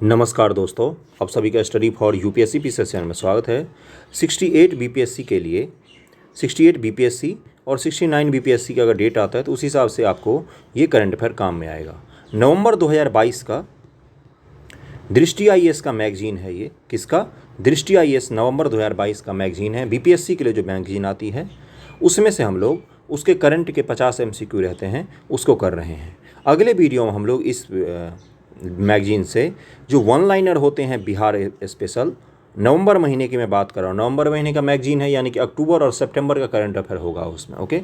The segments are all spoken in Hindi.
नमस्कार दोस्तों, आप सभी का study for UPSC P session में स्वागत है। 68 बीपीएससी के लिए 68 बीपीएससी और 69 बीपीएससी का अगर डेट आता है तो उस हिसाब से आपको ये करंट अफेयर काम में आएगा। नवंबर 2022 का दृष्टि आईएएस का मैगजीन है ये। किसका? दृष्टि आईएएस नवंबर 2022 का मैगजीन है। बीपीएससी के लिए जो मैगजीन आती है उसमें से हम लोग उसके करंट के 50 एमसीक्यू रहते हैं उसको कर रहे हैं। अगले वीडियो में हम लोग इस मैगजीन से जो वन लाइनर होते हैं बिहार स्पेशल, नवंबर महीने की मैं बात कर रहा हूँ, नवंबर महीने का मैगजीन है, यानी कि अक्टूबर और सितंबर का करंट अफेयर होगा उसमें। ओके,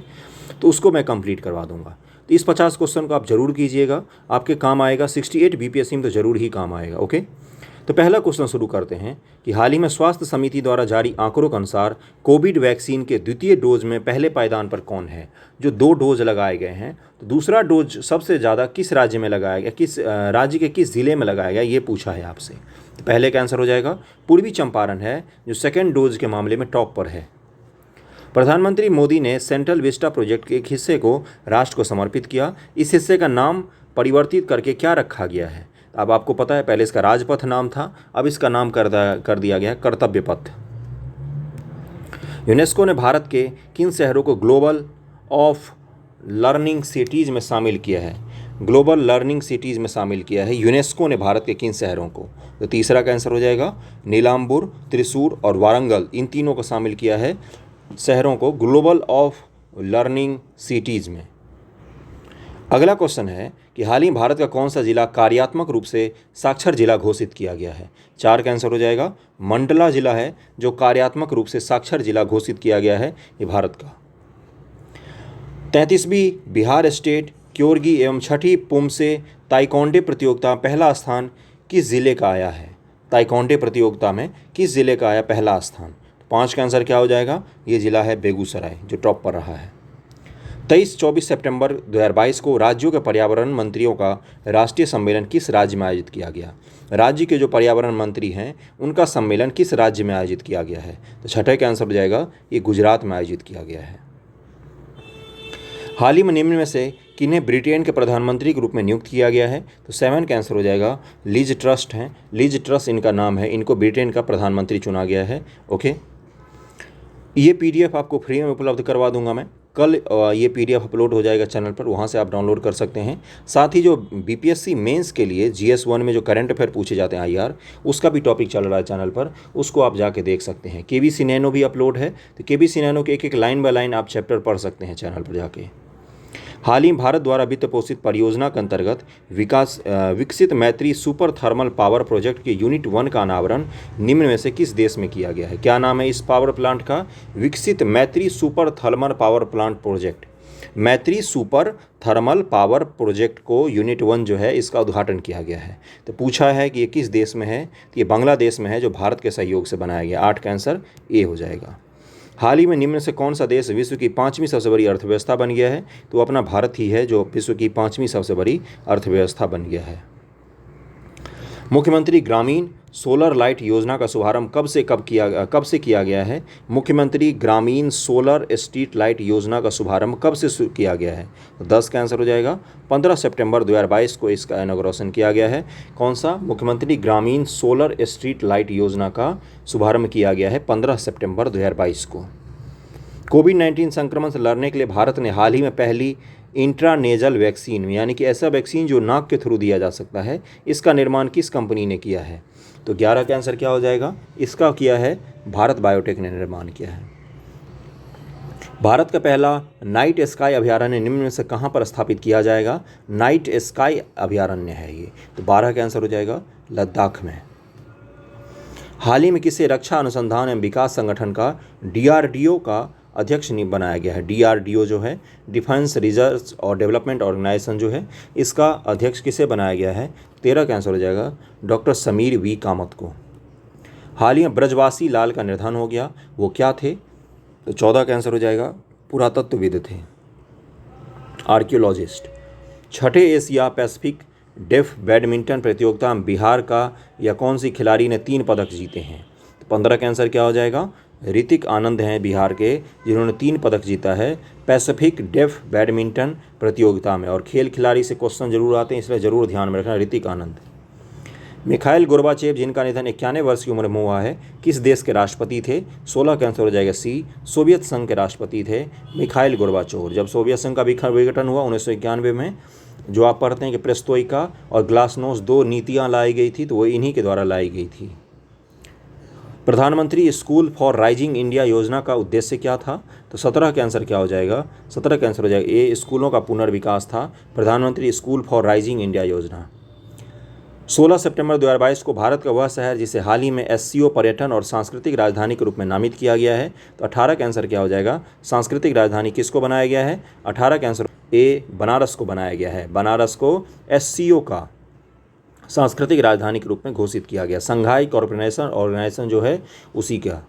तो उसको मैं कंप्लीट करवा दूंगा। तो इस 50 क्वेश्चन को आप जरूर कीजिएगा, आपके काम आएगा। 68 बीपीएससी में तो जरूर ही काम आएगा। ओके, तो पहला क्वेश्चन शुरू करते हैं कि हाल ही में स्वास्थ्य समिति द्वारा जारी आंकड़ों के अनुसार कोविड वैक्सीन के द्वितीय डोज में पहले पायदान पर कौन है? जो 2 डोज लगाए गए हैं, तो दूसरा डोज सबसे ज़्यादा किस राज्य में लगाया गया, किस राज्य के किस ज़िले में लगाया गया, ये पूछा है आपसे। तो पहले का आंसर हो जाएगा पूर्वी चंपारण है, जो सेकेंड डोज के मामले में टॉप पर है। प्रधानमंत्री मोदी ने सेंट्रल विस्टा प्रोजेक्ट के एक हिस्से को राष्ट्र को समर्पित किया। इस हिस्से का नाम परिवर्तित करके क्या रखा गया है? अब आपको पता है, पहले इसका राजपथ नाम था, अब इसका नाम कर दिया गया है कर्तव्य पथ। यूनेस्को ने भारत के किन शहरों को ग्लोबल ऑफ लर्निंग सिटीज़ में शामिल किया है? ग्लोबल लर्निंग सिटीज़ में शामिल किया है यूनेस्को ने भारत के किन शहरों को? तो तीसरा का आंसर हो जाएगा नीलाम्बुर, त्रिशूर और वारंगल, इन तीनों को शामिल किया है शहरों को ग्लोबल ऑफ लर्निंग सिटीज़ में। अगला क्वेश्चन है कि हाल ही भारत का कौन सा जिला कार्यात्मक रूप से साक्षर जिला घोषित किया गया है? 4 का आंसर हो जाएगा मंडला जिला है जो कार्यात्मक रूप से साक्षर जिला घोषित किया गया है, ये भारत का। 33वीं बिहार स्टेट क्योरगी एवं छठी पुमसे ताइक्वांडो प्रतियोगिता में पहला स्थान किस जिले का आया है? ताइक्वांडो प्रतियोगिता में किस जिले का आया पहला स्थान? 5 का आंसर क्या हो जाएगा? ये जिला है बेगूसराय, जो टॉप पर रहा है। 23-24 सितंबर 2022 को राज्यों के पर्यावरण मंत्रियों का राष्ट्रीय सम्मेलन किस राज्य में आयोजित किया गया? राज्य के जो पर्यावरण मंत्री हैं उनका सम्मेलन किस राज्य में आयोजित किया गया है? तो छठे का आंसर हो जाएगा ये गुजरात में आयोजित किया गया है। हाल ही में निम्न में से किन्हें ब्रिटेन के प्रधानमंत्री के रूप में नियुक्त किया गया है? तो 7 का आंसर हो जाएगा लिज ट्रस्ट हैं, लिज ट्रस्ट इनका नाम है, इनको ब्रिटेन का प्रधानमंत्री चुना गया है। ओके, ये पीडीएफ आपको फ्री में उपलब्ध करवा दूंगा मैं कल। ये पीडीएफ अपलोड हो जाएगा चैनल पर, वहाँ से आप डाउनलोड कर सकते हैं। साथ ही जो बीपीएससी मेंस के लिए GS1 में जो करंट अफेयर पूछे जाते हैं IR, उसका भी टॉपिक चल रहा है चैनल पर, उसको आप जाके देख सकते हैं। केबीसी नैनो भी अपलोड है, तो केबीसी नैनो के एक लाइन बाय लाइन आप चैप्टर पढ़ सकते हैं चैनल पर जाके। हाल ही भारत द्वारा वित्त पोषित परियोजना के अंतर्गत विकसित मैत्री सुपर थर्मल पावर प्रोजेक्ट के यूनिट 1 का अनावरण निम्न में से किस देश में किया गया है? क्या नाम है इस पावर प्लांट का? विकसित मैत्री super thermal power plant project. मैत्री सुपर थर्मल पावर प्रोजेक्ट को यूनिट 1 जो है इसका उद्घाटन किया गया है। तो पूछा है कि ये किस देश में है? तो ये बांग्लादेश में है, जो भारत के सहयोग से बनाया गया। 8 का आंसर ए हो जाएगा। हाल ही में निम्न से कौन सा देश विश्व की 5वीं सबसे बड़ी अर्थव्यवस्था बन गया है? तो अपना भारत ही है जो विश्व की 5वीं सबसे बड़ी अर्थव्यवस्था बन गया है। मुख्यमंत्री ग्रामीण सोलर लाइट योजना का शुभारंभ कब से किया गया है? मुख्यमंत्री ग्रामीण सोलर स्ट्रीट लाइट योजना का शुभारंभ कब से किया गया है? तो 10 का आंसर हो जाएगा 15 सितंबर 2022 को इसका इनॉग्रेशन किया गया है। कौन सा? मुख्यमंत्री ग्रामीण सोलर स्ट्रीट लाइट योजना का शुभारंभ किया गया है 15 सितंबर 2022 को। कोविड-19 संक्रमण से लड़ने के लिए भारत ने हाल ही में पहली इंट्रानेजल वैक्सीन, यानी कि ऐसा वैक्सीन जो नाक के थ्रू दिया जा सकता है, इसका निर्माण किस कंपनी ने किया है? तो 11 का आंसर क्या हो जाएगा? इसका किया है भारत बायोटेक ने निर्माण किया है। भारत का पहला नाइट स्काई अभयारण्य निम्न में से कहाँ पर स्थापित किया जाएगा? नाइट स्काई अभयारण्य है ये, तो 12 का आंसर हो जाएगा लद्दाख में। हाल ही में किसे रक्षा अनुसंधान एवं विकास संगठन का DRDO का अध्यक्ष बनाया गया है? DRDO जो है डिफेंस रिसर्च और डेवलपमेंट ऑर्गेनाइजेशन जो है, इसका अध्यक्ष किसे बनाया गया है? 13 का आंसर हो जाएगा डॉक्टर समीर वी कामत को। हाल ही में ब्रजवासी लाल का निधन हो गया, वो क्या थे? तो 14 का आंसर हो जाएगा पुरातत्वविद थे, आर्कियोलॉजिस्ट। छठे एशिया पैसिफिक डेफ बैडमिंटन प्रतियोगिता में बिहार का या कौन सी खिलाड़ी ने 3 पदक जीते हैं? तो 15 का आंसर क्या हो जाएगा? ऋतिक आनंद हैं बिहार के, जिन्होंने 3 पदक जीता है पैसिफिक डेफ बैडमिंटन प्रतियोगिता में। और खेल खिलाड़ी से क्वेश्चन जरूर आते हैं, इसलिए ज़रूर ध्यान में रखना ऋतिक आनंद। मिखाइल गोर्बाचेव जिनका निधन 91 वर्ष की उम्र में हुआ है, किस देश के राष्ट्रपति थे? 16 का आंसर हो जाएगा सी, सोवियत संघ के राष्ट्रपति थे मिखाइल गोर्बाचोव। जब सोवियत संघ का विघटन हुआ 1991 में, जो आप पढ़ते हैं कि पेरेस्ट्रोइका और ग्लासनोस्ट 2 नीतियाँ लाई गई थी, तो वो इन्हीं के द्वारा लाई गई थी। प्रधानमंत्री स्कूल फॉर राइजिंग इंडिया योजना का उद्देश्य क्या था? तो 17 का आंसर क्या हो जाएगा? 17 का आंसर हो जाएगा ए, स्कूलों का पुनर्विकास था प्रधानमंत्री स्कूल फॉर राइजिंग इंडिया योजना। 16 सितंबर 2022 को भारत का वह शहर जिसे हाल ही में एससीओ पर्यटन और सांस्कृतिक राजधानी के रूप में नामित किया गया है, तो 18 का आंसर क्या हो जाएगा? सांस्कृतिक राजधानी किसको बनाया गया है? 18 का आंसर ए, बनारस को बनाया गया है। बनारस को एससीओ का सांस्कृतिक राजधानी के रूप में घोषित किया गया। संघाई कॉर्पोरेशन ऑर्गेनाइजेशन जो है उसी का।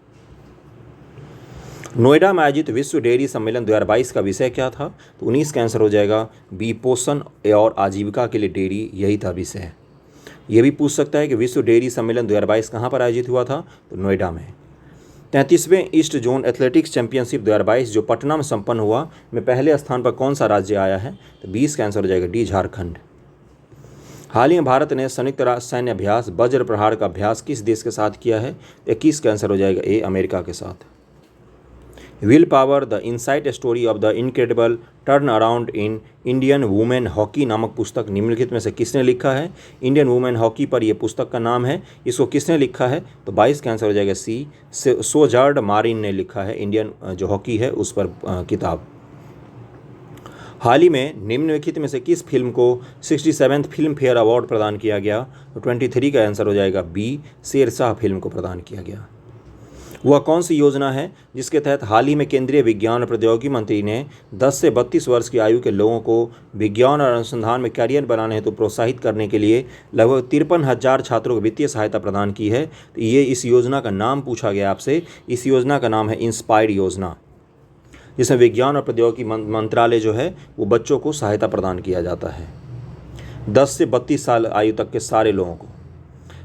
नोएडा में आयोजित विश्व डेयरी सम्मेलन 2022 का विषय क्या था? तो 19 का आंसर हो जाएगा बी, पोषण और आजीविका के लिए डेयरी, यही था विषय। ये भी पूछ सकता है कि विश्व डेयरी सम्मेलन 2022 कहाँ पर आयोजित हुआ था? तो नोएडा में। 33वें ईस्ट जोन एथलेटिक्स चैंपियनशिप 2022 जो पटना में संपन्न हुआ, में पहले स्थान पर कौन सा राज्य आया है? तो 20 का आंसर हो जाएगा डी, झारखंड। हाल ही में भारत ने संयुक्त राष्ट्र सैन्य अभ्यास वज्र प्रहार का अभ्यास किस देश के साथ किया है? 21 का आंसर हो जाएगा ए, अमेरिका के साथ। Will power the insight story of the incredible turn around in Indian women hockey नामक पुस्तक निम्नलिखित में से किसने लिखा है? इंडियन वुमेन हॉकी पर यह पुस्तक का नाम है। इसको किसने लिखा है? तो 22 का आंसर हो जाएगा सी, सोजार्ड मारिन ने लिखा है इंडियन जो हॉकी है उस पर किताब। हाल ही में निम्नलिखित में से किस फिल्म को 67वें फिल्म फेयर अवार्ड प्रदान किया गया? तो 23 का आंसर हो जाएगा बी, शेरशाह फिल्म को प्रदान किया गया। वह कौन सी योजना है जिसके तहत हाल ही में केंद्रीय विज्ञान और प्रौद्योगिकी मंत्री ने 10 से 32 वर्ष की आयु के लोगों को विज्ञान और अनुसंधान में कैरियर बनाने हेतु प्रोत्साहित करने के लिए लगभग 53,000 छात्रों को वित्तीय सहायता प्रदान की है? तो ये इस योजना का नाम पूछा गया आपसे। इस योजना का नाम है इंस्पायर योजना, जिसमें विज्ञान और प्रौद्योगिकी मंत्रालय जो है वो बच्चों को सहायता प्रदान किया जाता है 10 से 32 साल आयु तक के सारे लोगों को।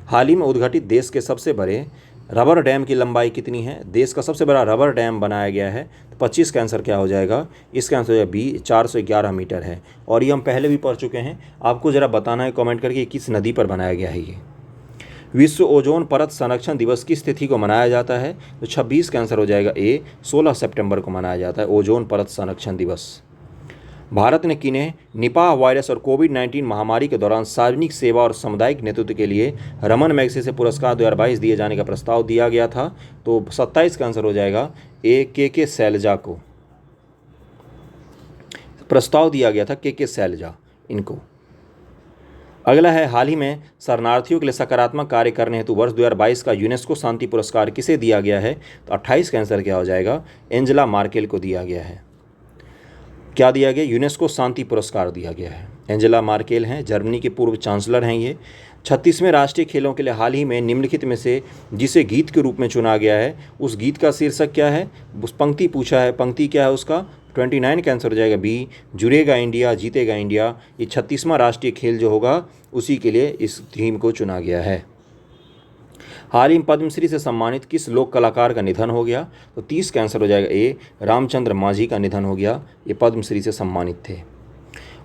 हाल ही में उद्घाटित देश के सबसे बड़े रबर डैम की लंबाई कितनी है? देश का सबसे बड़ा रबर डैम बनाया गया है, तो 25 का आंसर क्या हो जाएगा? इसका आंसर हो जाएगा बी, 411 मीटर है। और ये हम पहले भी पढ़ चुके हैं, आपको ज़रा बताना है कमेंट करके किस नदी पर बनाया गया है ये। विश्व ओजोन परत संरक्षण दिवस किस तिथि को मनाया जाता है? तो 26 का आंसर हो जाएगा ए, 16 सितंबर को मनाया जाता है ओजोन परत संरक्षण दिवस। भारत ने किन्हें निपाह वायरस और कोविड-19 महामारी के दौरान सार्वजनिक सेवा और सामुदायिक नेतृत्व के लिए रमन मैगसेसे पुरस्कार 2022 दिए जाने का प्रस्ताव दिया गया था? तो 27 का आंसर हो जाएगा ए, के शैलजा को प्रस्ताव दिया गया था, के शैलजा इनको। अगला है, हाल ही में शरणार्थियों के लिए सकारात्मक कार्य करने हेतु वर्ष 2022 का यूनेस्को शांति पुरस्कार किसे दिया गया है? तो 28 का आंसर क्या हो जाएगा? एंजेला मार्केल को दिया गया है। क्या दिया गया? यूनेस्को शांति पुरस्कार दिया गया है। एंजेला मार्केल हैं, जर्मनी के पूर्व चांसलर हैं ये। 36वें राष्ट्रीय खेलों के लिए हाल ही में निम्नलिखित में से जिसे गीत के रूप में चुना गया है, उस गीत का शीर्षक क्या है? उस पंक्ति पूछा है, पंक्ति क्या है उसका? 29 का आंसर हो जाएगा बी, जुड़ेगा इंडिया जीतेगा इंडिया। ये 36वां राष्ट्रीय खेल जो होगा उसी के लिए इस थीम को चुना गया है। हाल ही में पद्मश्री से सम्मानित किस लोक कलाकार का निधन हो गया? तो 30 का आंसर हो जाएगा ए, रामचंद्र मांझी का निधन हो गया। ये पद्मश्री से सम्मानित थे।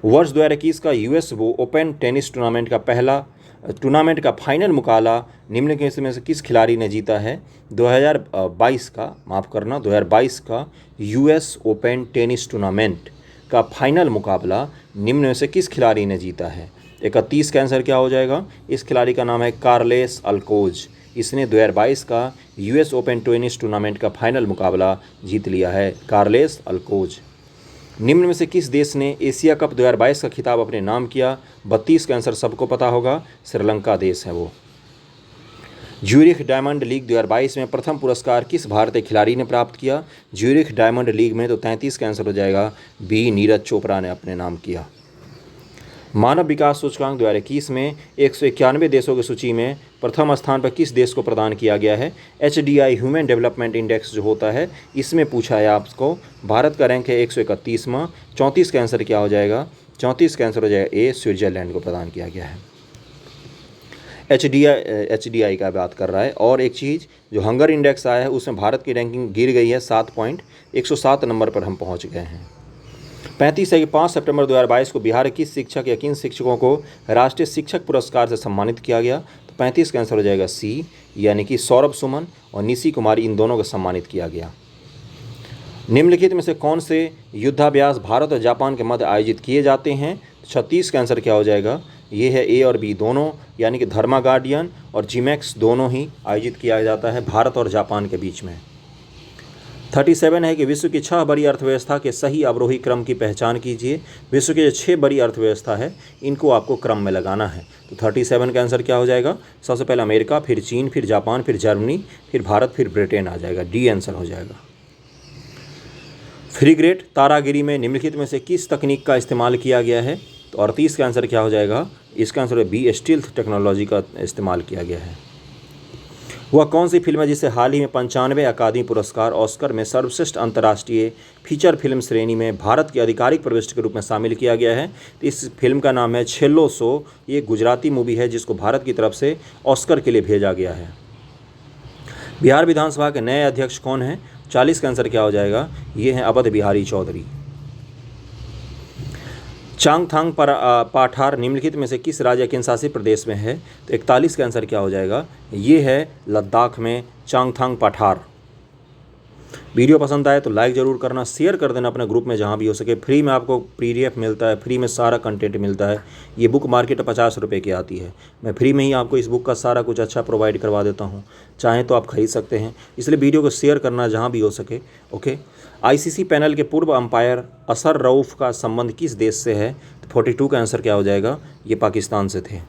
वर्ष 2021 का यूएस ओपन टेनिस टूर्नामेंट का फाइनल मुकाबला निम्नलिखित में से किस खिलाड़ी ने जीता है? 2022 का यूएस ओपन टेनिस टूर्नामेंट का फाइनल मुकाबला निम्न में से किस खिलाड़ी ने जीता है? 31 का आंसर क्या हो जाएगा? इस खिलाड़ी का नाम है कार्लेस अल्कोज। इसने 2022 का यूएस ओपन टेनिस टूर्नामेंट का फाइनल मुकाबला जीत लिया है, कार्लेस अल्कोज। निम्न में से किस देश ने एशिया कप 2022 का खिताब अपने नाम किया? 32 का आंसर सबको पता होगा, श्रीलंका देश है वो। ज्यूरिख डायमंड लीग 2022 में प्रथम पुरस्कार किस भारतीय खिलाड़ी ने प्राप्त किया? ज्यूरिख डायमंड लीग में तो 33 का आंसर हो जाएगा बी, नीरज चोपड़ा ने अपने नाम किया। मानव विकास सूचकांक 2021 में 191 देशों की सूची में प्रथम स्थान पर किस देश को प्रदान किया गया है? HDI ह्यूमन डेवलपमेंट इंडेक्स जो होता है इसमें पूछा है आपको। भारत का रैंक है 131वां। 34 का आंसर क्या हो जाएगा? 34 का आंसर हो जाएगा ए, स्विट्जरलैंड को प्रदान किया गया है। HDI का बात कर रहा है। और एक चीज़ जो हंगर इंडेक्स आया है उसमें भारत की रैंकिंग गिर गई है 7 पॉइंट, 107 नंबर पर हम पहुँच गए हैं। 5 सितंबर 2022 को बिहार के किस शिक्षक या किन शिक्षकों को राष्ट्रीय शिक्षक पुरस्कार से सम्मानित किया गया? तो 35 का आंसर हो जाएगा सी, यानी कि सौरभ सुमन और निशी कुमारी, इन दोनों को सम्मानित किया गया। निम्नलिखित में से कौन से युद्धाभ्यास भारत और जापान के मध्य आयोजित किए जाते हैं? 36 का आंसर क्या हो जाएगा? ये है ए और बी दोनों, यानी कि धर्मा गार्डियन और जिमैक्स दोनों ही आयोजित किया जाता है भारत और जापान के बीच में। 37 है कि विश्व की 6 बड़ी अर्थव्यवस्था के सही अवरोही क्रम की पहचान कीजिए। विश्व की जो 6 बड़ी अर्थव्यवस्था है इनको आपको क्रम में लगाना है। तो 37 का आंसर क्या हो जाएगा? सबसे पहले अमेरिका, फिर चीन, फिर जापान, फिर जर्मनी, फिर भारत, फिर ब्रिटेन आ जाएगा। डी आंसर हो जाएगा। फ्रीगेट तारागिरी में निम्नलिखित में से किस तकनीक का इस्तेमाल किया गया है? तो 38 का आंसर क्या हो जाएगा? इसका आंसर है बी, स्टील्थ टेक्नोलॉजी का इस्तेमाल किया गया है। वह कौन सी फिल्म है जिसे हाल ही में 95वें अकादमी पुरस्कार ऑस्कर में सर्वश्रेष्ठ अंतर्राष्ट्रीय फीचर फिल्म श्रेणी में भारत की आधिकारिक प्रविष्टि के रूप में शामिल किया गया है? तो इस फिल्म का नाम है छेल्लो सो। ये गुजराती मूवी है जिसको भारत की तरफ से ऑस्कर के लिए भेजा गया है। बिहार विधानसभा के नए अध्यक्ष कौन हैं? 40 का आंसर क्या हो जाएगा? ये हैं अवध बिहारी चौधरी। चांगथांग पाठार निम्नलिखित में से किस राज्य केंद्र शासित प्रदेश में है? तो 41 का आंसर क्या हो जाएगा? ये है लद्दाख में चांगथांग पाठार। वीडियो पसंद आए तो लाइक ज़रूर करना, शेयर कर देना अपने ग्रुप में जहाँ भी हो सके। फ्री में आपको PDF मिलता है, फ्री में सारा कंटेंट मिलता है। ये बुक मार्केट 50 रुपये की आती है। मैं फ्री में ही आपको इस बुक का सारा कुछ अच्छा प्रोवाइड करवा देता हूँ, चाहें तो आप खरीद सकते हैं। इसलिए वीडियो को शेयर करना जहाँ भी हो सके। ओके। ICC पैनल के पूर्व अंपायर असर रऊफ़ का संबंध किस देश से है? तो 42 का आंसर क्या हो जाएगा? ये पाकिस्तान से थे।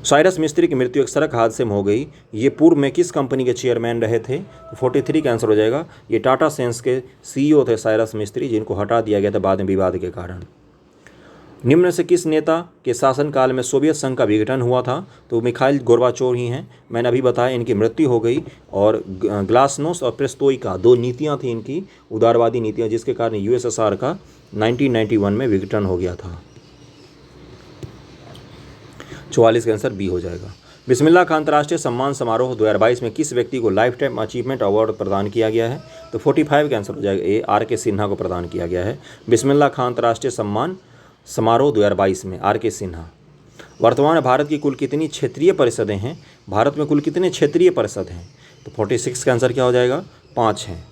साइरस मिस्त्री की मृत्यु एक सड़क हादसे में हो गई। ये पूर्व में किस कंपनी के चेयरमैन रहे थे? तो 43 का आंसर हो जाएगा। ये टाटा सेंस के CEO थे साइरस मिस्त्री, जिनको हटा दिया गया था बाद में विवाद के कारण। निम्न से किस नेता के शासनकाल में सोवियत संघ का विघटन हुआ था? तो मिखाइल गोर्बाचोव ही हैं। मैंने अभी बताया इनकी मृत्यु हो गई। और ग्लासनोस्ट और पेरेस्ट्रोइका 2 नीतियाँ थी इनकी, उदारवादी नीतियाँ, जिसके कारण USSR का 1991 में विघटन हो गया था। 44 का आंसर बी हो जाएगा। बिस्मिल्लाह खान अंतर्राष्ट्रीय सम्मान समारोह 2022 में किस व्यक्ति को लाइफ टाइम अचीवमेंट अवार्ड प्रदान किया गया है? तो 45 का आंसर हो जाएगा ए, RK सिन्हा को प्रदान किया गया है। बिस्मिल्लाह खान अंतर्राष्ट्रीय सम्मान समारोह 2022 में RK सिन्हा। वर्तमान में भारत की कुल कितनी क्षेत्रीय परिषदें हैं? भारत में कुल कितने क्षेत्रीय परिषद हैं? तो 46 का आंसर क्या हो जाएगा? 5 हैं।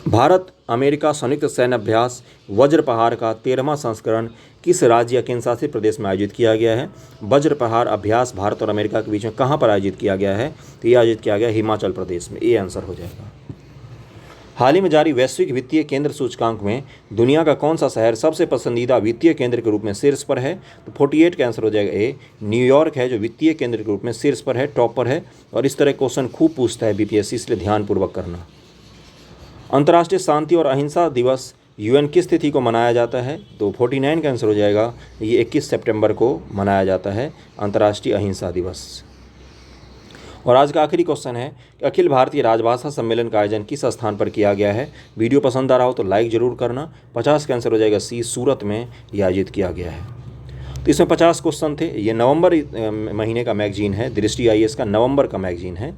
भारत अमेरिका संयुक्त सैन्य अभ्यास वज्रपहार का 13वां संस्करण किस राज्य या केंद्र शासित प्रदेश में आयोजित किया गया है? वज्रपहार अभ्यास भारत और अमेरिका के बीच में कहाँ पर आयोजित किया गया है? तो ये आयोजित किया गया हिमाचल प्रदेश में। ये आंसर हो जाएगा। हाल ही में जारी वैश्विक वित्तीय केंद्र सूचकांक में दुनिया का कौन सा शहर सबसे पसंदीदा वित्तीय केंद्र के रूप में शीर्ष पर है? तो 48 का आंसर हो जाएगा ए, न्यूयॉर्क है जो वित्तीय केंद्र के रूप में शीर्ष पर है, टॉप पर है। और इस तरह क्वेश्चन खूब पूछता है BPSC, इसलिए ध्यानपूर्वक करना। अंतर्राष्ट्रीय शांति और अहिंसा दिवस UN किस तिथि को मनाया जाता है? तो 49 का आंसर हो जाएगा। ये 21 सितंबर को मनाया जाता है अंतर्राष्ट्रीय अहिंसा दिवस। और आज का आखिरी क्वेश्चन है कि अखिल भारतीय राजभाषा सम्मेलन का आयोजन किस स्थान पर किया गया है? वीडियो पसंद आ रहा हो तो लाइक ज़रूर करना। 50 का आंसर हो जाएगा सी, सूरत में ये आयोजित किया गया है। तो इसमें 50 क्वेश्चन थे। ये नवंबर महीने का मैगजीन है, दृष्टि IAS का नवंबर का मैगजीन है।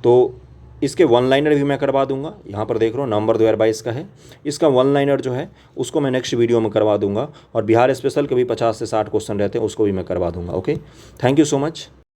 तो इसके 1 लाइनर भी मैं करवा दूंगा। यहाँ पर देख रहा हूँ नवंबर 2022 का है। इसका 1 लाइनर जो है उसको मैं नेक्स्ट वीडियो में करवा दूंगा। और बिहार स्पेशल के भी 50 से 60 क्वेश्चन रहते हैं, उसको भी मैं करवा दूंगा। Okay, thank you so much.